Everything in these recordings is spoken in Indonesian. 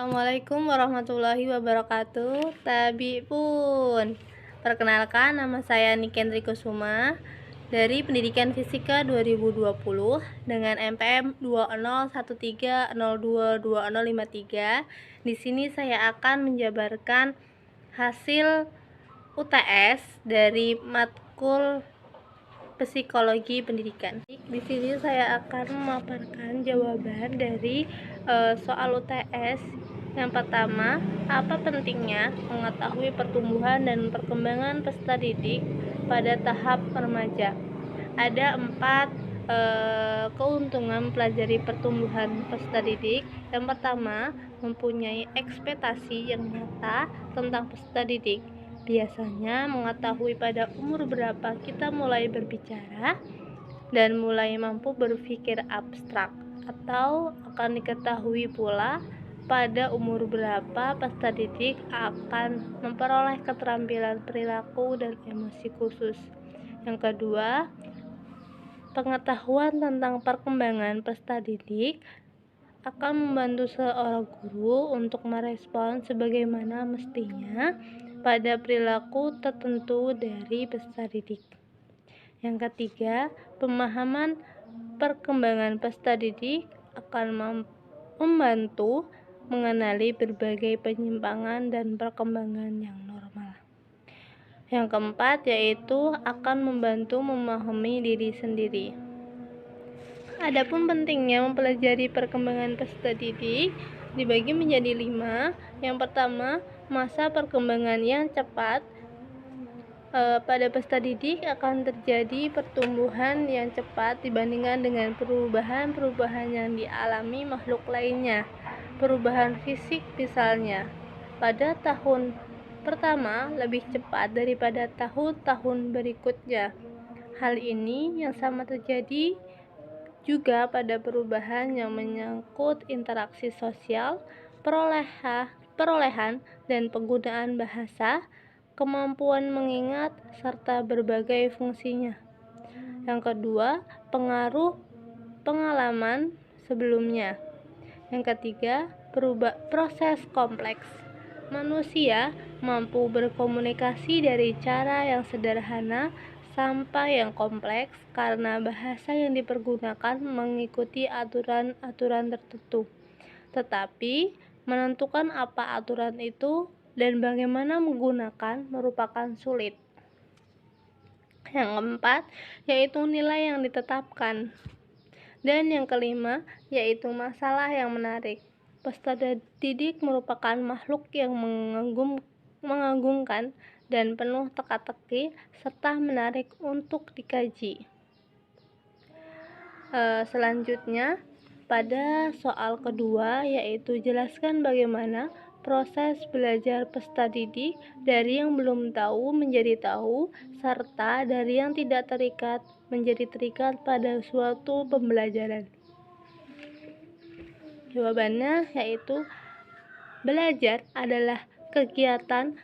Assalamualaikum warahmatullahi wabarakatuh. Tabi pun. Perkenalkan, nama saya Nikendri Kusuma dari Pendidikan Fisika 2020 dengan MPM 20130220053. Di sini saya akan menjabarkan hasil UTS dari matkul Psikologi Pendidikan. Di sini saya akan memaparkan jawaban dari soal UTS. Yang pertama, apa pentingnya mengetahui pertumbuhan dan perkembangan peserta didik pada tahap remaja? Ada 4 keuntungan mempelajari pertumbuhan peserta didik. Yang pertama, mempunyai ekspektasi yang nyata tentang peserta didik. Biasanya mengetahui pada umur berapa kita mulai berbicara dan mulai mampu berpikir abstrak, atau akan diketahui pula pada umur berapa peserta didik akan memperoleh keterampilan perilaku dan emosi khusus. Yang kedua, pengetahuan tentang perkembangan peserta didik akan membantu seorang guru untuk merespon sebagaimana mestinya pada perilaku tertentu dari peserta didik. Yang ketiga, pemahaman perkembangan peserta didik akan membantu mengenali berbagai penyimpangan dan perkembangan yang normal. Yang keempat, yaitu akan membantu memahami diri sendiri. Adapun pentingnya mempelajari perkembangan peserta didik dibagi menjadi 5. Yang pertama, masa perkembangan yang cepat. Pada peserta didik akan terjadi pertumbuhan yang cepat dibandingkan dengan perubahan-perubahan yang dialami makhluk lainnya. Perubahan fisik misalnya, pada tahun pertama lebih cepat daripada tahun-tahun berikutnya. Hal ini yang sama terjadi juga pada perubahan yang menyangkut interaksi sosial, perolehan dan penggunaan bahasa, kemampuan mengingat, serta berbagai fungsinya. Yang kedua, pengaruh pengalaman sebelumnya. Yang ketiga, proses kompleks. Manusia mampu berkomunikasi dari cara yang sederhana sampai yang kompleks karena bahasa yang dipergunakan mengikuti aturan-aturan tertentu. Tetapi, menentukan apa aturan itu dan bagaimana menggunakan merupakan sulit. Yang keempat, yaitu nilai yang ditetapkan. Dan yang kelima, yaitu masalah yang menarik. Peserta didik merupakan makhluk yang mengagumkan dan penuh teka-teki serta menarik untuk dikaji. Selanjutnya, pada soal kedua, yaitu jelaskan bagaimana proses belajar peserta didik dari yang belum tahu menjadi tahu, serta dari yang tidak terikat menjadi terikat pada suatu pembelajaran. Jawabannya yaitu belajar adalah kegiatan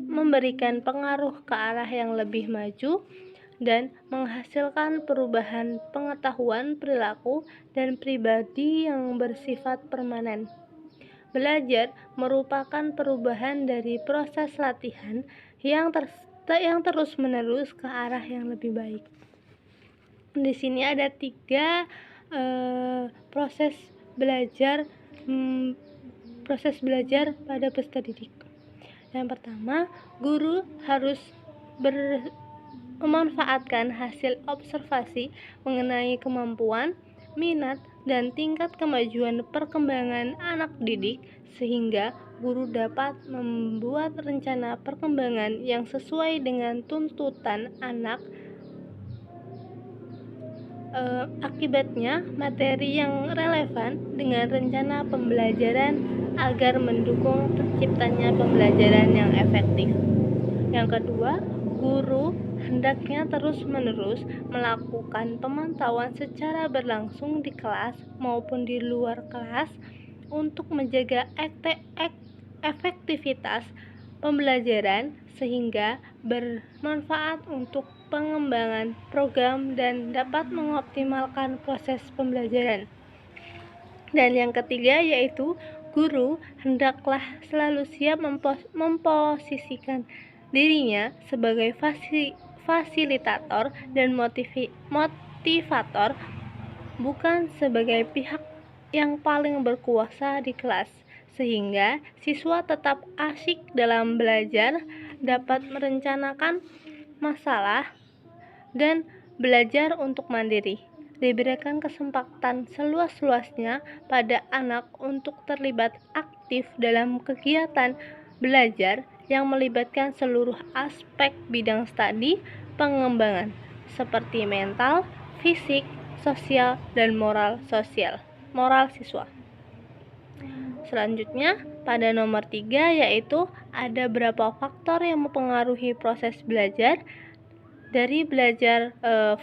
memberikan pengaruh ke arah yang lebih maju dan menghasilkan perubahan pengetahuan, perilaku, dan pribadi yang bersifat permanen. Belajar merupakan perubahan dari proses latihan yang terus-menerus ke arah yang lebih baik. Di sini ada 3 proses belajar pada peserta didik. Yang pertama, guru harus memanfaatkan hasil observasi mengenai kemampuan, minat, dan tingkat kemajuan perkembangan anak didik sehingga guru dapat membuat rencana perkembangan yang sesuai dengan tuntutan anak. Akibatnya, materi yang relevan dengan rencana pembelajaran agar mendukung terciptanya pembelajaran yang efektif. Yang kedua, guru hendaknya terus-menerus melakukan pemantauan secara berlangsung di kelas maupun di luar kelas untuk menjaga efektivitas pembelajaran sehingga bermanfaat untuk pengembangan program dan dapat mengoptimalkan proses pembelajaran. Dan yang ketiga yaitu guru hendaklah selalu siap memposisikan dirinya sebagai fasilitator dan motivator, bukan sebagai pihak yang paling berkuasa di kelas, sehingga siswa tetap asyik dalam belajar, dapat merencanakan masalah, dan belajar untuk mandiri. Diberikan kesempatan seluas-luasnya pada anak untuk terlibat aktif dalam kegiatan belajar yang melibatkan seluruh aspek bidang studi pengembangan, seperti mental, fisik, sosial, dan moral siswa. Selanjutnya, pada nomor 3 yaitu ada berapa faktor yang mempengaruhi proses belajar. Dari belajar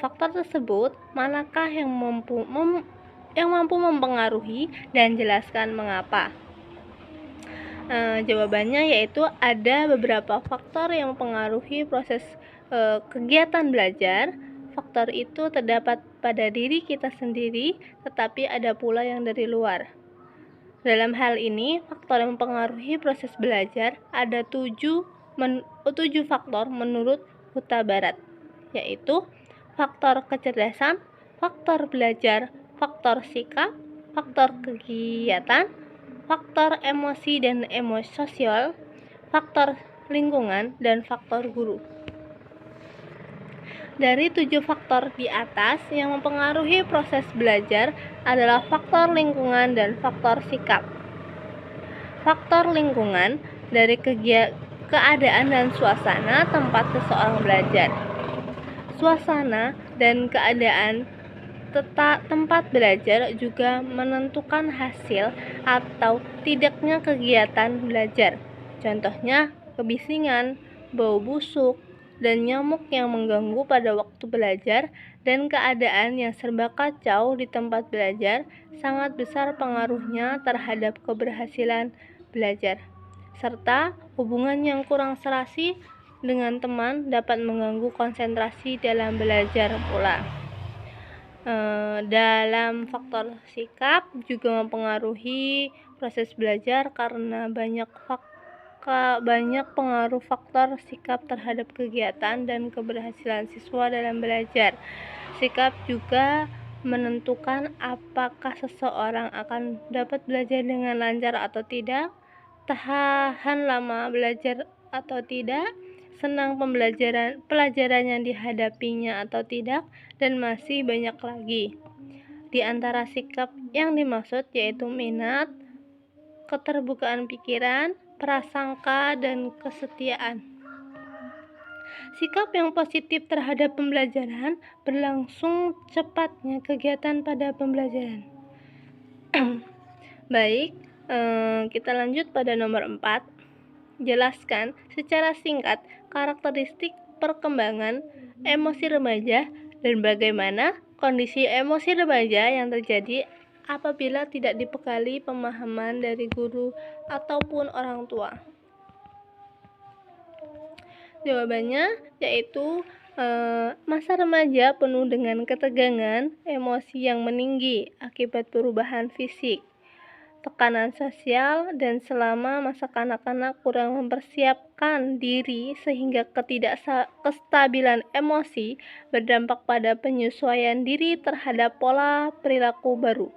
faktor tersebut, manakah yang mampu mempengaruhi, dan jelaskan mengapa. Jawabannya yaitu ada beberapa faktor yang mempengaruhi proses kegiatan belajar. Faktor itu terdapat pada diri kita sendiri, tetapi ada pula yang dari luar. Dalam hal ini, faktor yang mempengaruhi proses belajar ada 7 faktor menurut Huta Barat, yaitu faktor kecerdasan, faktor belajar, faktor sikap, faktor kegiatan, faktor emosi dan sosial, faktor lingkungan, dan faktor guru. Dari 7 faktor di atas, yang mempengaruhi proses belajar adalah faktor lingkungan dan faktor sikap. Faktor lingkungan dari keadaan dan suasana tempat seseorang belajar. Suasana dan keadaan tempat belajar juga menentukan hasil atau tidaknya kegiatan belajar. Contohnya, kebisingan, bau busuk, dan nyamuk yang mengganggu pada waktu belajar, dan keadaan yang serba kacau di tempat belajar sangat besar pengaruhnya terhadap keberhasilan belajar. Serta hubungan yang kurang serasi dengan teman dapat mengganggu konsentrasi dalam belajar pula. Dalam faktor sikap juga mempengaruhi proses belajar karena banyak pengaruh faktor sikap terhadap kegiatan dan keberhasilan siswa dalam belajar. Sikap juga menentukan apakah seseorang akan dapat belajar dengan lancar atau tidak, tahan lama belajar atau tidak, senang pelajaran yang dihadapinya atau tidak, dan masih banyak lagi. Di antara sikap yang dimaksud yaitu minat, keterbukaan pikiran, prasangka, dan kesetiaan. Sikap yang positif terhadap pembelajaran, berlangsung cepatnya kegiatan pada pembelajaran. Baik, kita lanjut pada nomor 4. Jelaskan secara singkat karakteristik perkembangan emosi remaja dan bagaimana kondisi emosi remaja yang terjadi apabila tidak dibekali pemahaman dari guru ataupun orang tua. Jawabannya yaitu masa remaja penuh dengan ketegangan, emosi yang meninggi akibat perubahan fisik, tekanan sosial, dan selama masa kanak-kanak kurang mempersiapkan diri sehingga kestabilan emosi berdampak pada penyesuaian diri terhadap pola perilaku baru.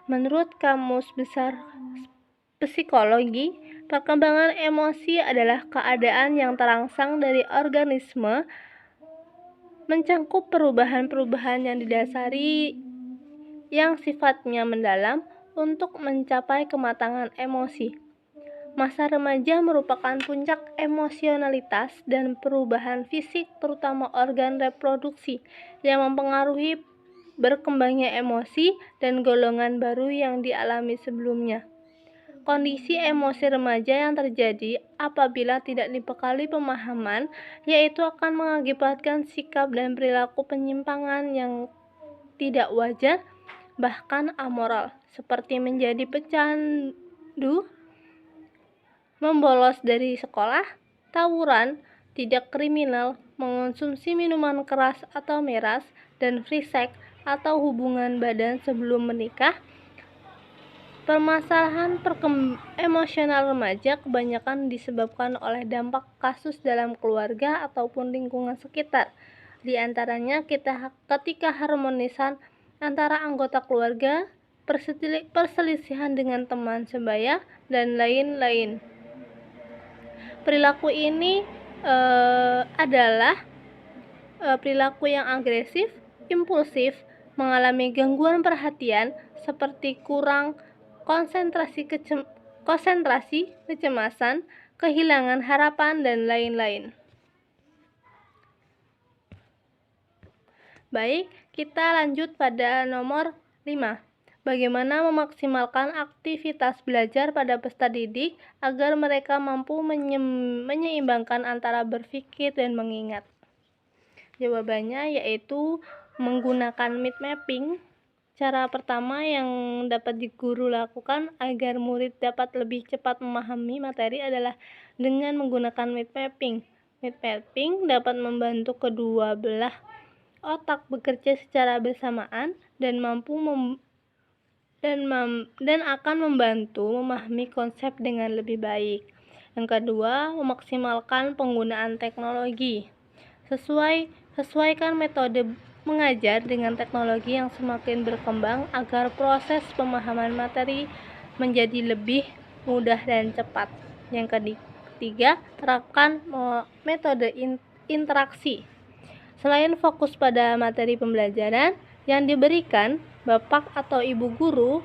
Menurut Kamus Besar Psikologi, perkembangan emosi adalah keadaan yang terangsang dari organisme, mencangkup perubahan-perubahan yang didasari yang sifatnya mendalam untuk mencapai kematangan emosi. Masa remaja merupakan puncak emosionalitas dan perubahan fisik, terutama organ reproduksi, yang mempengaruhi berkembangnya emosi dan golongan baru yang dialami sebelumnya. Kondisi emosi remaja yang terjadi apabila tidak dibekali pemahaman, yaitu akan mengakibatkan sikap dan perilaku penyimpangan yang tidak wajar, bahkan amoral, seperti menjadi pecandu, membolos dari sekolah, tawuran, tidak kriminal, mengonsumsi minuman keras atau miras, dan free sex atau hubungan badan sebelum menikah, Permasalahan emosional remaja kebanyakan disebabkan oleh dampak kasus dalam keluarga ataupun lingkungan sekitar. Di antaranya ketika harmonisan antara anggota keluarga, perselisihan dengan teman sebaya, dan lain-lain. Perilaku ini adalah perilaku yang agresif, impulsif, mengalami gangguan perhatian seperti kurang konsentrasi, kecemasan, kehilangan harapan, dan lain-lain. Baik, kita lanjut pada nomor 5. Bagaimana memaksimalkan aktivitas belajar pada peserta didik agar mereka mampu menyeimbangkan antara berpikir dan mengingat? Jawabannya yaitu menggunakan mind mapping. Cara pertama yang dapat guru lakukan agar murid dapat lebih cepat memahami materi adalah dengan menggunakan mind mapping. Mind mapping dapat membantu kedua belah otak bekerja secara bersamaan dan akan membantu memahami konsep dengan lebih baik. Yang kedua, memaksimalkan penggunaan teknologi. Sesuaikan metode mengajar dengan teknologi yang semakin berkembang agar proses pemahaman materi menjadi lebih mudah dan cepat. Yang ketiga, terapkan metode interaksi. Selain fokus pada materi pembelajaran yang diberikan, bapak atau ibu guru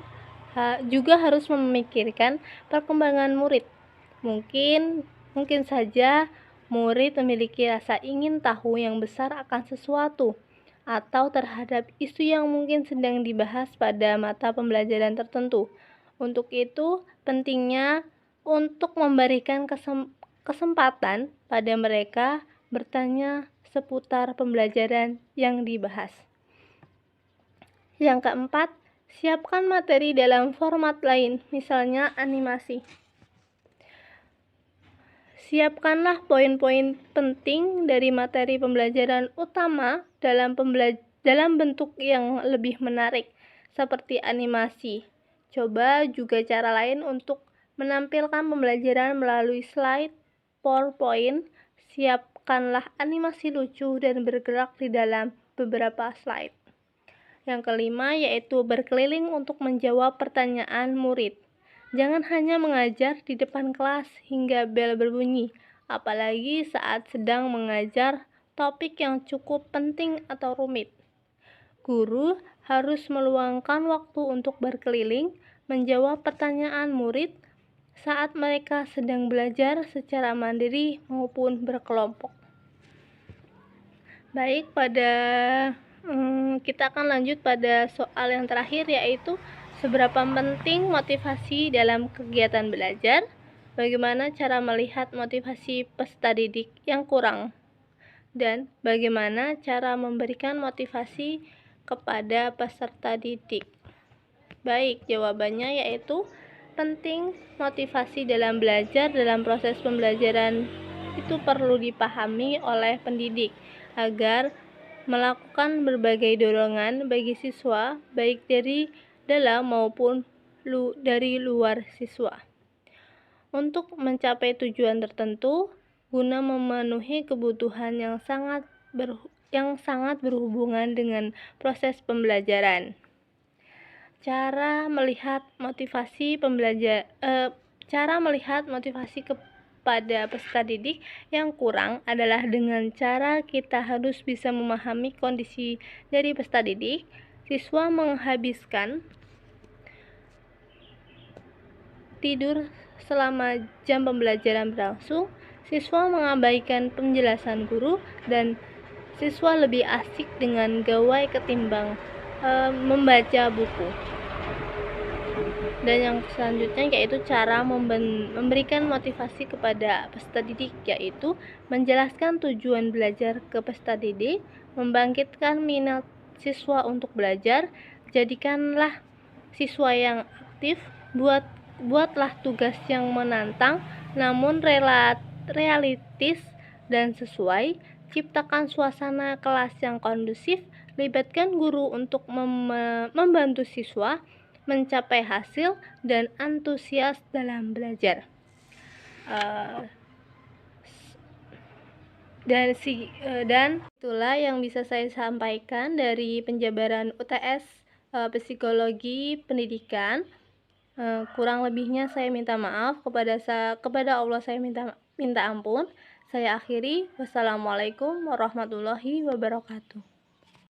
juga harus memikirkan perkembangan murid. Mungkin saja murid memiliki rasa ingin tahu yang besar akan sesuatu atau terhadap isu yang mungkin sedang dibahas pada mata pembelajaran tertentu. Untuk itu, pentingnya untuk memberikan kesempatan pada mereka bertanya seputar pembelajaran yang dibahas. Yang keempat, siapkan materi dalam format lain, misalnya animasi. Siapkanlah poin-poin penting dari materi pembelajaran utama dalam bentuk yang lebih menarik, seperti animasi. Coba juga cara lain untuk menampilkan pembelajaran melalui slide PowerPoint. Siapkanlah animasi lucu dan bergerak di dalam beberapa slide. Yang kelima yaitu berkeliling untuk menjawab pertanyaan murid. Jangan hanya mengajar di depan kelas hingga bel berbunyi, apalagi saat sedang mengajar topik yang cukup penting atau rumit. Guru harus meluangkan waktu untuk berkeliling, menjawab pertanyaan murid saat mereka sedang belajar secara mandiri maupun berkelompok. Baik, kita akan lanjut pada soal yang terakhir, yaitu seberapa penting motivasi dalam kegiatan belajar? Bagaimana cara melihat motivasi peserta didik yang kurang? Dan bagaimana cara memberikan motivasi kepada peserta didik? Baik, jawabannya yaitu penting motivasi dalam belajar dalam proses pembelajaran itu perlu dipahami oleh pendidik agar melakukan berbagai dorongan bagi siswa baik dari dalam maupun dari luar siswa untuk mencapai tujuan tertentu guna memenuhi kebutuhan yang sangat berhubungan dengan proses pembelajaran. Cara melihat motivasi kepada peserta didik yang kurang adalah dengan cara kita harus bisa memahami kondisi dari peserta didik. Siswa menghabiskan tidur selama jam pembelajaran berlangsung, siswa mengabaikan penjelasan guru, dan siswa lebih asik dengan gawai ketimbang membaca buku. Dan yang selanjutnya yaitu cara memberikan motivasi kepada peserta didik, yaitu menjelaskan tujuan belajar ke peserta didik, membangkitkan minat siswa untuk belajar, jadikanlah siswa yang aktif, buatlah tugas yang menantang namun realistis dan sesuai, ciptakan suasana kelas yang kondusif, libatkan guru untuk membantu siswa, mencapai hasil, dan antusias dalam belajar. Dan itulah yang bisa saya sampaikan dari penjabaran UTS Psikologi Pendidikan. Kurang lebihnya saya minta maaf, kepada Allah saya minta ampun. Saya akhiri. Wassalamualaikum warahmatullahi wabarakatuh.